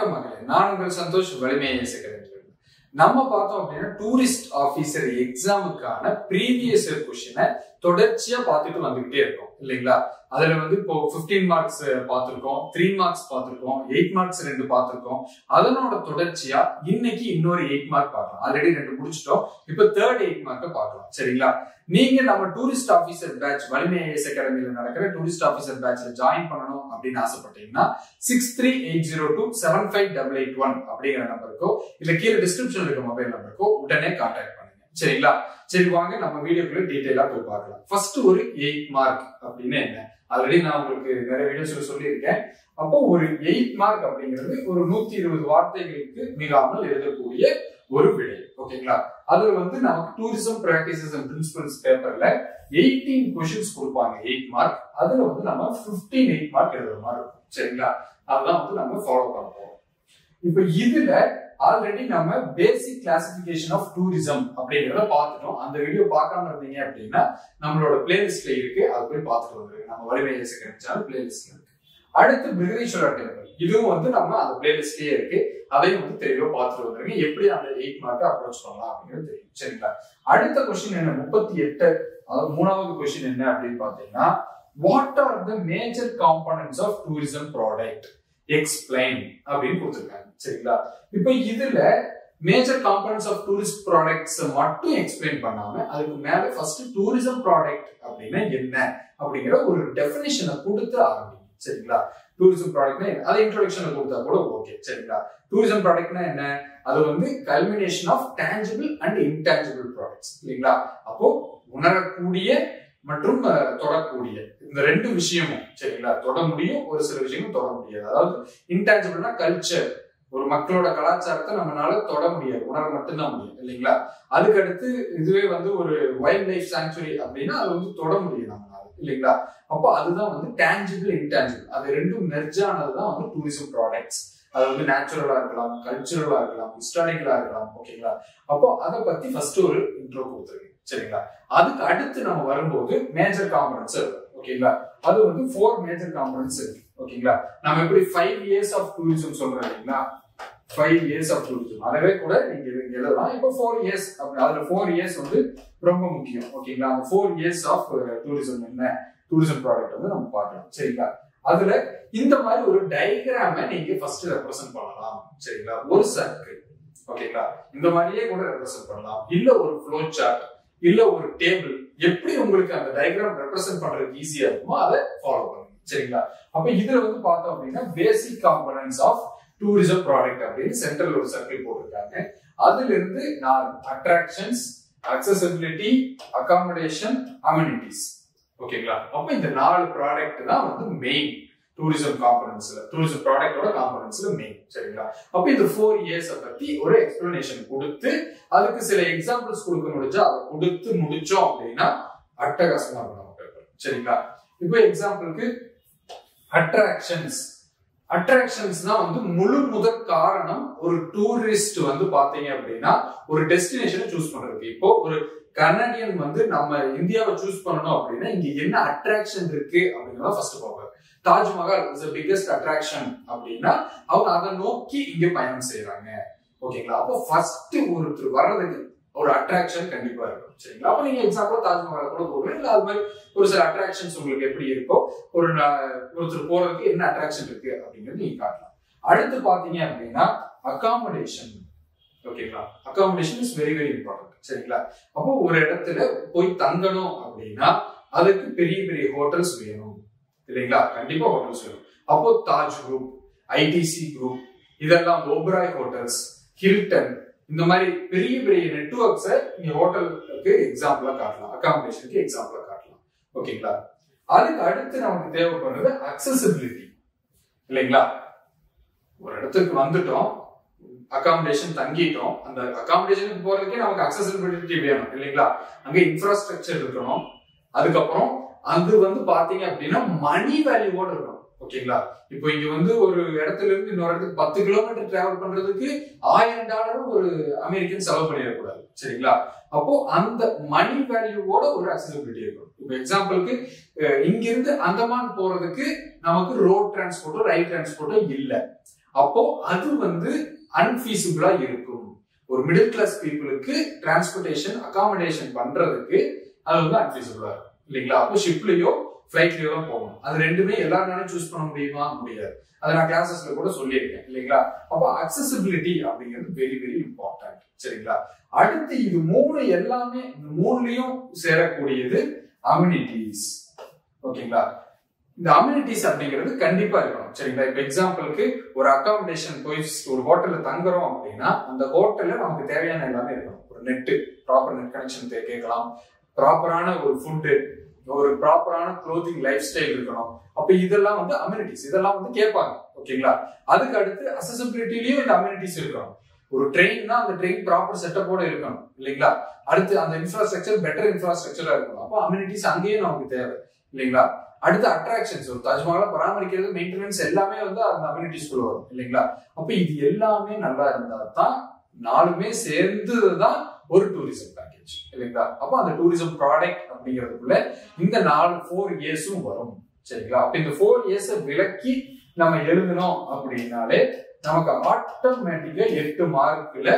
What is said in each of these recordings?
வணக்கம் மகளே, நான் உங்கள் சந்தோஷ், வலிமை இசைக்கிறேன். நம்ம பார்த்தோம் அப்படின்னா டூரிஸ்ட் ஆபீசர் எக்ஸாமுக்கான ப்ரீவியஸ் இயர் கொஸ்டினை தொடர்ச்சியா பார்த்துட்டு வந்துகிட்டே இருக்கோம் இல்லைங்களா? அதுல வந்து இப்போ 15 மார்க்ஸ் பார்த்திருக்கோம், 3 மார்க்ஸ் பார்த்திருக்கோம், 8 மார்க்ஸ் 2 பார்த்திருக்கோம். அதனோட தொடர்ச்சியா இன்னைக்கு இன்னொரு 8 மார்க் பார்க்கலாம். ஆல்ரெடி 2 முடிச்சிட்டோம், இப்போ தேர்ட் 8 மார்க்க பார்க்கலாம். சரிங்களா? நீங்க நம்ம டூரிஸ்ட் ஆபீசர் பேட்ச் வலிமை ஐஏஎஸ் அகாடமியில நடக்கிற டூரிஸ்ட் ஆபீசர் பேட்ச்ல ஜாயின் பண்ணணும் அப்படின்னு ஆசைப்பட்டீங்கன்னா 6380275881 அப்படிங்கிற நம்பருக்கோ இல்ல கீழே டிஸ்கிரிப்ஷன்ல இருக்க மொபைல் நம்பருக்கோ உடனே கான்டாக்ட் பண்ணுங்க. சரிங்களா? சரி, வாங்க நம்ம வீடியோக்குள்ள டீடைலா போய் பார்க்கலாம். ஃபர்ஸ்ட் ஒரு 8 மார்க் அப்படின்னு என்ன, ஆல்ரெடி நான் உங்களுக்கு நிறைய வீடியோஸ்ல சொல்லியிருக்கேன். அப்போ ஒரு 8 மார்க் அப்படிங்கிறது ஒரு 120 வார்த்தைகளுக்கு மிகாமல் எழுதக்கூடிய ஒரு விடை. ஓகேங்களா? அதுல வந்து நமக்கு டூரிசம் பிராக்டிசஸ் அண்ட் பிரின்சிபல்ஸ் பேப்பர்ல 18 கொஸ்டின்ஸ் கொடுப்பாங்க 8 மார்க். அதுல வந்து நம்ம 15 8 மார்க் எழுதுற மாதிரி இருக்கும். சரிங்களா? அதுதான் வந்து நம்ம ஃபாலோ பண்ண போறோம். இப்ப இதுல ஆல்ரெடி நம்ம பேசிக் கிளாசிபிகேஷன் ஆஃப் டூரிசம் அப்படிங்கிறத பார்த்துட்டோம். அந்த வீடியோ பார்க்காம இருந்தீங்க அப்படின்னா நம்மளோட பிளேலிஸ்ட்ல இருக்கு, அதை போய் பார்த்துட்டு வந்துருங்க. நம்ம வலிமை ஐஏஎஸ் அகாடமி பிளேலிஸ்ட்ல இருக்கு. அடுத்து பிரிகேடியர் டேபிள், இதுவும் வந்து நம்ம அந்த பிளேலிஸ்ட்லயே இருக்கு, அதையும் வந்து தெளிவா பார்த்துட்டு வந்துருங்க. எப்படி அந்த 8 மார்க் அப்ரோச் பண்ணலாம் அப்படிங்கிறது தெரியும். சரிங்களா? அடுத்த கொஸ்டின் என்ன, 38, அதாவது 3வது கொஸ்டின் என்ன அப்படின்னு பாத்தீங்கன்னா, what are the major components of tourism product explain அப்படின்னு கொடுத்திருக்காங்க. சரிங்களா? இப்ப இதுல major components of tourist products மட்டும் எக்ஸ்பிளைன் பண்ணாம அதுக்கு மேல ஃபர்ஸ்ட் டூரிசம் ப்ராடக்ட் அப்படின்னா என்ன அப்படிங்கிற ஒரு டெஃபினிஷனை கொடுத்து ஆரம்பிங்க. சரிங்களா? டூரிசம் ப்ராடக்ட்னா அது இன்ட்ரோடக்ஷன்ல கொடுத்தா கூட ஓகே. சரிங்களா? டூரிசம் ப்ராடக்ட்னா என்ன, அது வந்து culmination of tangible and intangible products இல்லைங்களா? அப்போ உணரக்கூடிய மற்றும் தொடக்கூடிய இந்த 2 விஷயமும். சரிங்களா? தொட முடியும், ஒரு சில விஷயமும் தொட முடியாது. அதாவது இன்டாஞ்சிபிள்னா கல்ச்சர், ஒரு மக்களோட கலாச்சாரத்தை நம்மளால தொட முடியாது, உணர மட்டும்தான் முடியும் இல்லைங்களா? அதுக்கு அடுத்து இதுவே வந்து ஒரு வைல்ட் லைஃப் சாங்சுரி அப்படின்னா அது வந்து தொட முடியும் நம்மளால இல்லைங்களா? அப்போ அதுதான் வந்து டேஞ்சிபிள் இன்டாஞ்சிபிள், அது 2ம் மெர்ஜ் ஆனதுதான் வந்து டூரிசம் ப்ராடக்ட்ஸ். அது வந்து நேச்சுரலா இருக்கலாம், கல்ச்சுரலா இருக்கலாம், ஹிஸ்டாரிக்கலா இருக்கலாம். ஓகேங்களா? அப்போ அதை பத்தி ஃபர்ஸ்ட் ஒரு இன்ட்ரோ கொடுத்துருங்க. சரிங்களா? அதுக்கு அடுத்து நம்ம வரும்போது மேஜர் காம்போனன்ட்ஸ் இருக்கு. ஓகேங்களா? அது வந்து 4 மேஜர் காம்போனன்ட்ஸ் இருக்கு. ஓகேங்களா? நம்ம எப்படி 5 இயர்ஸ் ஆஃப் டூரிசம் சொல்றோம் இல்லைங்களா? 5 இயர்ஸ் ஆஃப் டூரிசம், அதவே கூட நீங்க எழுதலாம். இப்போ 4 இயர்ஸ் அப்படி, அதுல 4 இயர்ஸ் வந்து ரொம்ப முக்கியம். ஓகேங்களா? அந்த 4 இயர்ஸ் ஆஃப் டூரிசம் என்ன, டூரிசம் ப்ராடக்ட் வந்து நம்ம பார்க்கலாம். சரிங்களா? அதுல இந்த மாதிரி ஒரு டயக்ராமை நீங்க ஃபர்ஸ்ட் ரெப்ரசென்ட் பண்ணலாம். சரிங்களா? ஒரு சர்க்கிள், ஓகேங்களா, இந்த மாதிரியே கூட ரெப்ரசென்ட் பண்ணலாம், இல்ல ஒரு ஃப்ளோ சார்ட், இல்ல ஒரு டேபிள், எப்படி உங்களுக்கு அந்த டயக்ராம் ரெப்ரசென்ட் பண்றதுக்கு ஈஸியா இருக்குமோ அதை ஃபாலோ பண்ணுங்க. சரிங்களா? அப்ப இதுல வந்து பார்த்தோம் அப்படின்னா basic components of tourism product அப்படின்னு சென்டர்ல ஒரு சர்க்கிள் போட்டிருக்காங்க. அதுல இருந்து 4 அட்ராக்ஷன்ஸ், அக்சசிபிலிட்டி, அகாமடேஷன், அமெனிட்டிஸ். ஓகேங்களா? அப்ப இந்த 4 ப்ராடக்ட் தான் வந்து மெயின் டூரிசம் காம்போனன்ட்ஸ்ல, டூரிசம் ப்ராடக்டோட காம்போனன்ட்ஸ்ல மெயின். சரிங்களா? அப்ப இந்த 4 இயர்ஸ் பத்தி ஒரு எக்ஸ்பிளனேஷன் கொடுத்து அதுக்கு சில எக்ஸாம்பிள்ஸ் கொடுக்க முடிஞ்சா அதை கொடுத்து முடிச்சோம் அப்படின்னா அட்டகாசமா இருக்கும் நம்ம பேப்பர். சரிங்களா? இப்போ எக்ஸாம்பிளுக்கு அட்ராக்ஷன்ஸ் தான் வந்து முழு முதற் காரணம் ஒரு டூரிஸ்ட் வந்து பாத்தீங்க அப்படின்னா ஒரு டெஸ்டினேஷனை சூஸ் பண்றதுக்கு. இப்போ ஒரு கனடியன் வந்து நம்ம இந்தியாவை சூஸ் பண்ணணும் அப்படின்னா இங்க என்ன அட்ராக்ஷன் இருக்கு அப்படிங்கிறத ஃபர்ஸ்ட் பார்ப்பாங்க. Taj Mahal is the biggest attraction அப்படின்னா அவங்க அதை நோக்கி இங்க பயணம் செய்யறாங்க. ஓகேங்களா? அப்போ ஃபர்ஸ்ட் ஒருத்தர் வர்றதுக்கு ஒரு அட்ராக்ஷன் கண்டிப்பா இருக்கும். சரிங்களா? அப்ப நீங்க எக்ஸாம்பிள் தாஜ்மஹால் கூட போகணும், இல்ல அது மாதிரி ஒரு சில அட்ராக்ஷன்ஸ் உங்களுக்கு எப்படி இருக்கோ, ஒருத்தர் போறதுக்கு என்ன அட்ராக்ஷன் இருக்கு அப்படிங்கிறது நீங்க காட்டலாம். அடுத்து பாத்தீங்க அப்படின்னா அகாமடேஷன். ஓகேங்களா? Accommodation is very very important. சரிங்களா? அப்போ ஒரு இடத்துல போய் தங்கணும் அப்படின்னா அதுக்கு பெரிய பெரிய ஹோட்டல்ஸ் வேணும் இல்லைங்களா? கண்டிப்பா ஹோட்டல்ஸ் வேணும். அப்போ தாஜ் குரூப், ஐடிசி குரூப், இதெல்லாம் ஓபராய் ஹோட்டல்ஸ், ஹில்டன், இந்த மாதிரி பெரிய பெரிய நெட்வொர்க்ஸை நீங்க ஹோட்டலுக்கு எக்ஸாம்பிளா காட்டலாம், அகாமடேஷனுக்கு எக்ஸாம்பிளா காட்டலாம். ஓகேங்களா? அதுக்கு அடுத்து நமக்கு தேவைப்படுறது அக்சசிபிலிட்டி இல்லைங்களா? ஒரு இடத்துக்கு வந்துட்டோம், அகாமடேஷன் தங்கிட்டோம், அந்த அகாமடேஷனுக்கு போறதுக்கே நமக்கு அக்சசிபிலிட்டி வேணும் இல்லைங்களா? அங்க இன்ஃப்ராஸ்ட்ரக்சர் இருக்கணும். அதுக்கப்புறம் அது வந்து பாத்தீங்க அப்படின்னா மணி வேல்யூவோட இருக்கணும். ஓகேங்களா? இப்போ இங்க வந்து ஒரு இடத்துல இருந்து இன்னொரு இடத்துக்கு 10 கிலோமீட்டர் டிராவல் பண்றதுக்கு $1000 ஒரு அமெரிக்கன் செலவு பண்ணிடக்கூடாது. சரிங்களா? அப்போ அந்த மணி வேல்யூவோட ஒரு அக்சசிபிலிட்டி இருக்கும். இப்போ எக்ஸாம்பிளுக்கு இங்கிருந்து அந்தமான் போறதுக்கு நமக்கு ரோட் டிரான்ஸ்போர்ட்டோ ரயில் டிரான்ஸ்போர்ட்டோ இல்ல. அப்போ அது வந்து அன்ஃபீசிபிளா இருக்கும். ஒரு மிடில் கிளாஸ் பீப்புளுக்கு டிரான்ஸ்போர்டேஷன் அகாமடேஷன் பண்றதுக்கு அது வந்து அன்ஃபீசிபிளா இருக்கும் இல்லைங்களா? அப்போ ஷிப்லயோ ஃபிளைட்லயோ தான் போகணும். அது ரெண்டுமே எல்லாருனாலும் சூஸ் பண்ண முடியுமா? முடியாது. அதை நான் கிளாஸஸ்ல கூட சொல்லியிருக்கேன் இல்லைங்களா? அப்போ அக்சசிபிலிட்டி அப்படிங்கிறது வெரி வெரி இம்பார்ட்டன்ட். சரிங்களா? அடுத்து இது மூணு எல்லாமே இந்த மூணுலயும் சேரக்கூடியது அம்யூனிட்டிஸ். ஓகேங்களா? இந்த அம்யூனிட்டிஸ் அப்படிங்கிறது கண்டிப்பா இருக்கணும். சரிங்களா? இப்ப எக்ஸாம்பிளுக்கு ஒரு அகாமடேஷன் போய் ஒரு ஹோட்டல்ல தங்குறோம் அப்படின்னா அந்த ஹோட்டல்ல நமக்கு தேவையான எல்லாமே இருக்கணும். ஒரு நெட், ப்ராப்பர் நெட் கனெக்ஷன் கேட்கலாம், ப்ராப்பரான ஒரு ஃபுட்டு, ஒரு ப்ராப்பரான க்ளோத்திங் லைஃப் ஸ்டைல் இருக்கணும். அப்ப இதெல்லாம் வந்து அம்யூனிட்டிஸ், இதெல்லாம் வந்து கேட்பாங்க. ஓகேங்களா? அதுக்கு அடுத்து அக்சசிபிலிட்டிலயும் இந்த அம்யூனிட்டிஸ் இருக்கணும். ஒரு ட்ரெயின்னா அந்த ட்ரெயின் ப்ராப்பர் செட்டப்போட இருக்கணும் இல்லைங்களா? அடுத்து அந்த இன்ஃப்ராஸ்ட்ரக்சர் பெட்டர் இன்ஃப்ராஸ்ட்ரக்சரா இருக்கணும். அப்போ அம்யூனிட்டிஸ் அங்கேயும் நமக்கு தேவை இல்லைங்களா? அடுத்து அட்ராக்ஷன்ஸ், ஒரு தாஜ்மஹாலை பராமரிக்கிறது, மெயின்டெனன்ஸ் எல்லாமே வந்து அந்த அம்யூனிட்டிஸ்குள்ள வரும் இல்லைங்களா? அப்ப இது எல்லாமே நல்லா இருந்தா தான் நாலுமே சேர்ந்துதான் ஒரு டூரிசம் பேக்கேஜ் இல்லைங்களா? அப்போ அந்த டூரிசம் ப்ராடக்ட் அப்படிங்கிறதுக்குள்ள இந்த 4 இயர்ஸும் வரும். சரிங்களா? அப்ப இந்த 4 இயர்ஸை விலக்கி நம்ம எழுதணும் அப்படின்னாலே நமக்கு ஆட்டோமேட்டிக்கா 8 மார்க்ல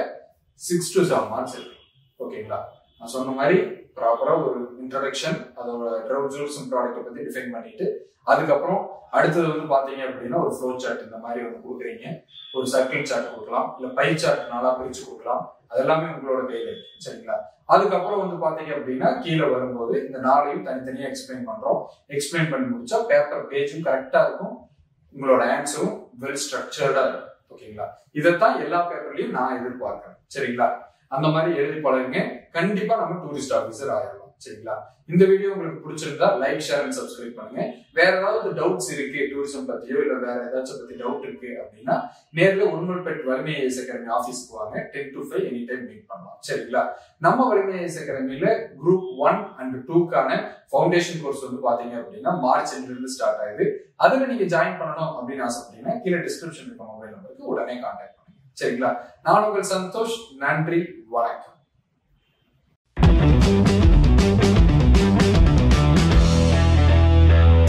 6 to 7 மார்க்ஸ் இருக்கு. ஓகேங்களா? நான் சொன்ன மாதிரி ப்ராப்பரா ஒரு இன்ட்ரோடக்ஷன், அதோட டூரிசம் ப்ராடக்ட் பத்தி டிஃபைன் பண்ணிட்டு அதுக்கப்புறம் அடுத்தது வந்து பாத்தீங்க அப்படின்னா ஒரு ஃப்ளோ சார்ட் இந்த மாதிரி ஒன்று கொடுக்குறீங்க. ஒரு சர்க்கிள் சார்ட் கொடுக்கலாம், இல்ல பை சார்ட் நாளா பிரிச்சு கொடுக்கலாம். அதெல்லாமே உங்களோட கையில இருக்கு. சரிங்களா? அதுக்கப்புறம் வந்து பாத்தீங்க அப்படின்னா கீழே வரும்போது இந்த 4ஐயும் தனித்தனியா எக்ஸ்பிளைன் பண்றோம். எக்ஸ்பிளைன் பண்ணி முடிச்சா பேப்பர் பேஜும் கரெக்டா இருக்கும், உங்களோட ஆன்சரும் வெல் ஸ்ட்ரக்சர்டா இருக்கும். ஓகேங்களா? இதைத்தான் எல்லா பேப்பர்லயும் நான் எதிர்பார்க்கிறேன். சரிங்களா? அந்த மாதிரி எழுதி பழகுங்க. கண்டிப்பா நம்ம டூரிஸ்ட் ஆபீசர் ஆயிடலாம். சரிங்களா? இந்த வீடியோ உங்களுக்கு பிடிச்சிருந்தா லைக், ஷேர் அண்ட் சப்ஸ்கிரைப் பண்ணுங்க. வேற ஏதாவது டவுட்ஸ் இருக்கு டூரிசம் பத்தியோ இல்ல வேற ஏதாச்சும் பத்தி டவுட் இருக்கு அப்படின்னா நேர்ல உடுமல்பேட் வலிமை ஐஏஎஸ் அகாடமி ஆபீஸ்க்கு வாங்க. 10 to 5 எனி டைம் மீட் பண்ணலாம். சரிங்களா? நம்ம வலிமை ஐஏஎஸ் அகாடமியில குரூப் 1 and 2க்கான ஃபவுண்டேஷன் கோர்ஸ் வந்து பாத்தீங்க அப்படின்னா மார்ச் இருந்து ஸ்டார்ட் ஆகுது. அதுல நீங்க ஜாயின் பண்ணணும் அப்படின்னு ஆசைப்பட்டீங்கன்னா கீழே டிஸ்கிரிப்ஷன் இருக்க மொபைல் நம்பருக்கு உடனே கான்டாக்ட் பண்ணுங்க. சரிங்களா? நான் உங்கள் சந்தோஷ். நன்றி, வணக்கம்.